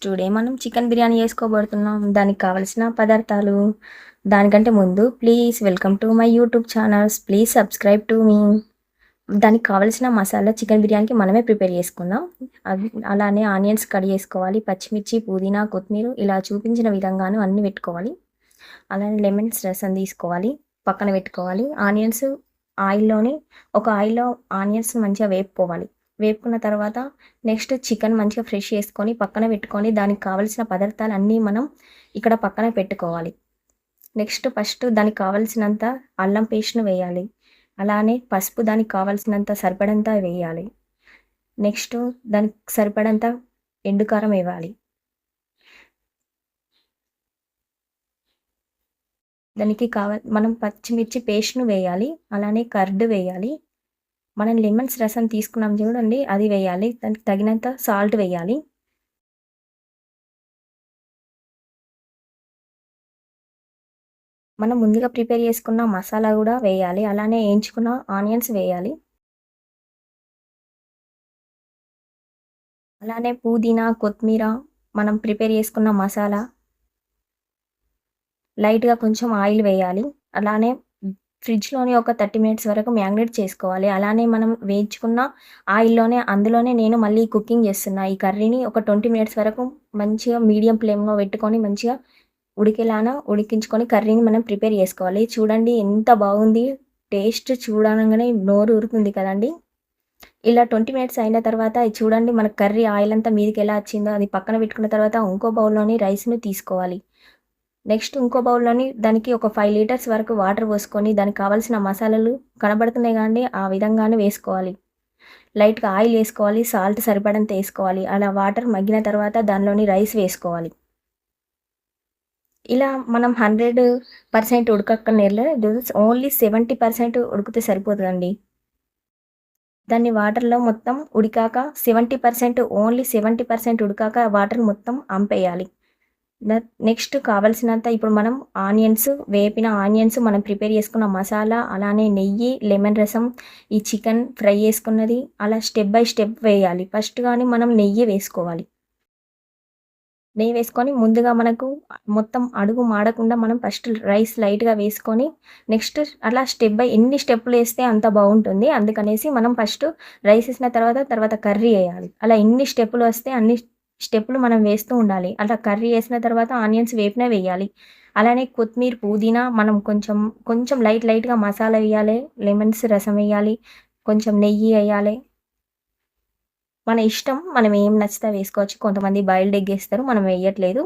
Today మనం chicken biryani చేసుకోబోతున్నాం. దానికి కావాల్సిన పదార్థాలు దానికంటే ముందు please welcome to my YouTube channels. Please subscribe to me. దానికి కావాల్సిన మసాలా చికెన్ బిర్యానీకి మనమే ప్రిపేర్ చేసుకుందాం. అలానే ఆనియన్స్ కట్ చేసుకోవాలి, పచ్చిమిర్చి, పుదీనా, కొత్తిమీర ఇలా చూపించిన విధంగాను అన్నీ పెట్టుకోవాలి. అలానే లెమన్స్ రసం తీసుకోవాలి, పక్కన పెట్టుకోవాలి. ఆయిల్లో ఆనియన్స్ మంచిగా వేపుకోవాలి. వేపుకున్న తర్వాత నెక్స్ట్ చికెన్ మంచిగా ఫ్రెష్ చేసుకొని పక్కన పెట్టుకొని దానికి కావాల్సిన పదార్థాలన్నీ మనం ఇక్కడ పక్కన పెట్టుకోవాలి. ఫస్ట్ దానికి కావాల్సినంత అల్లం పేస్ట్‌ను వేయాలి. అలానే పసుపు దానికి కావాల్సినంత సరిపడంత వేయాలి. నెక్స్ట్ దానికి సరిపడంత ఎండు కారం వేయాలి. మనం పచ్చిమిర్చి పేస్ట్‌ను వేయాలి. అలానే కర్డ్ వేయాలి. మనం లెమన్స్ రసం తీసుకున్నాం చూడండి, అది వేయాలి. దానికి తగినంత సాల్ట్ వేయాలి. మనం ముందుగా ప్రిపేర్ చేసుకున్న మసాలా కూడా వేయాలి. అలానే వేయించుకున్న ఆనియన్స్ వేయాలి. అలానే పుదీనా, కొత్తిమీర, మనం ప్రిపేర్ చేసుకున్న మసాలా, లైట్‌గా కొంచెం ఆయిల్ వేయాలి. అలానే ఫ్రిడ్జ్‌లోనే ఒక 30 మినిట్స్ వరకు మ్యాగ్నేట్ చేసుకోవాలి. అలానే మనం వేయించుకున్న అందులోనే నేను మళ్ళీ కుకింగ్ చేస్తున్నా. ఈ కర్రీని ఒక 20 మినిట్స్ వరకు మంచిగా మీడియం ఫ్లేమ్‌లో పెట్టుకొని మంచిగా ఉడికించుకొని కర్రీని మనం ప్రిపేర్ చేసుకోవాలి. చూడండి ఎంత బాగుంది. టేస్ట్ చూడనంగానే నోరు ఊరుతుంది కదండీ! ఇలా 20 మినిట్స్ అయిన తర్వాత ఇది చూడండి, మన కర్రీ ఆయిల్ అంతా మీదకి ఎలా వచ్చిందో అది పక్కన పెట్టుకున్న తర్వాత ఇంకో బౌల్‌లోని రైస్‌ని తీసుకోవాలి. ఇంకో బౌల్‌లోని దానికి ఒక 5 లీటర్స్ వరకు వాటర్ పోసుకొని దానికి కావాల్సిన మసాలాలు కనబడుతున్నాయి కదండీ! ఆ విధంగానే వేసుకోవాలి. లైట్‌గా ఆయిల్ వేసుకోవాలి. సాల్ట్ సరిపడంత వేసుకోవాలి. అలా వాటర్ మగ్గిన తర్వాత దానిలోని రైస్ వేసుకోవాలి. ఇలా మనం 100% ఉడకక్కర్లేదు. ఓన్లీ 70% ఉడికితే సరిపోతదండి. దాన్ని వాటర్‌లో మొత్తం ఉడికాక 70% ఓన్లీ 70% ఉడికాక వాటర్ మొత్తం అంపేయాలి. నెక్స్ట్ కావాల్సినంత ఇప్పుడు మనం వేపిన ఆనియన్స్, మనం ప్రిపేర్ చేసుకున్న మసాలా, అలానే నెయ్యి, లెమన్ రసం, ఈ చికెన్ ఫ్రై చేసుకున్నది అలా స్టెప్ బై స్టెప్ వేయాలి. ఫస్ట్ మనం నెయ్యి వేసుకోవాలి. నెయ్యి వేసుకొని ముందుగా మనకు మొత్తం అడుగు మాడకుండా మనం ఫస్ట్ రైస్ లైట్‌గా వేసుకొని నెక్స్ట్ అలా స్టెప్ బై ఎన్ని స్టెప్పులేస్తే అంత బావుంటుంది. అందుకనేసి మనం ఫస్ట్ రైస్ ఏసిన తర్వాత కర్రీ ఎయాలి. అలా ఎన్ని స్టెప్పులు వస్తే అన్ని స్టెప్పులు మనం వేస్తూ ఉండాలి. అలా కర్రీ ఏసిన తర్వాత ఆనియన్స్ వేపినవి వేయాలి. అలానే కొత్తిమీర, పుదీనా మనం కొంచెం లైట్‌గా మసాలా ఎయ్యాలి. లెమన్స్ రసం ఎయ్యాలి. కొంచెం నెయ్యి ఎయ్యాలి. మన ఇష్టం. మనం ఏం నచ్చితే వేసుకోవచ్చు. కొంతమంది బాయిల్డ్ ఎగ్ ఏస్తారు. మనం వేయట్లేదు.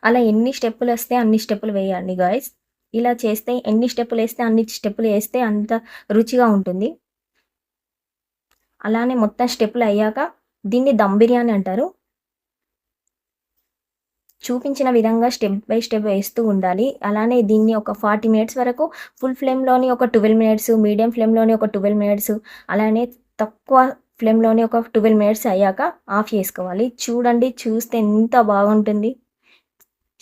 అలా ఎన్ని స్టెప్పులొస్తే అన్ని స్టెప్పులు వేయండి గాయ్స్. ఇలా చేస్తే ఎన్ని స్టెప్పులేస్తే అన్ని స్టెప్పులు ఏస్తే అంత రుచిగా ఉంటుంది. అలానే మొత్తం స్టెప్పులయ్యాక దీన్ని దమ్ బిర్యానీ అంటారు. చూపించిన విధంగా స్టెప్ బై స్టెప్ వేస్తూ ఉండాలి. అలానే దీన్ని ఒక 40 మినిట్స్ వరకు ఫుల్ ఫ్లేమ్‌లోని ఒక 12 మినిట్స్, మీడియం ఫ్లేమ్‌లోని ఒక 12 మినిట్స్, అలానే తక్కువ ఫ్లేమ్‌లోని ఒక 12 మినిట్స్ అయ్యాక ఆఫ్ చేసుకోవాలి. చూడండి, చూస్తే ఎంత బాగుంటుంది.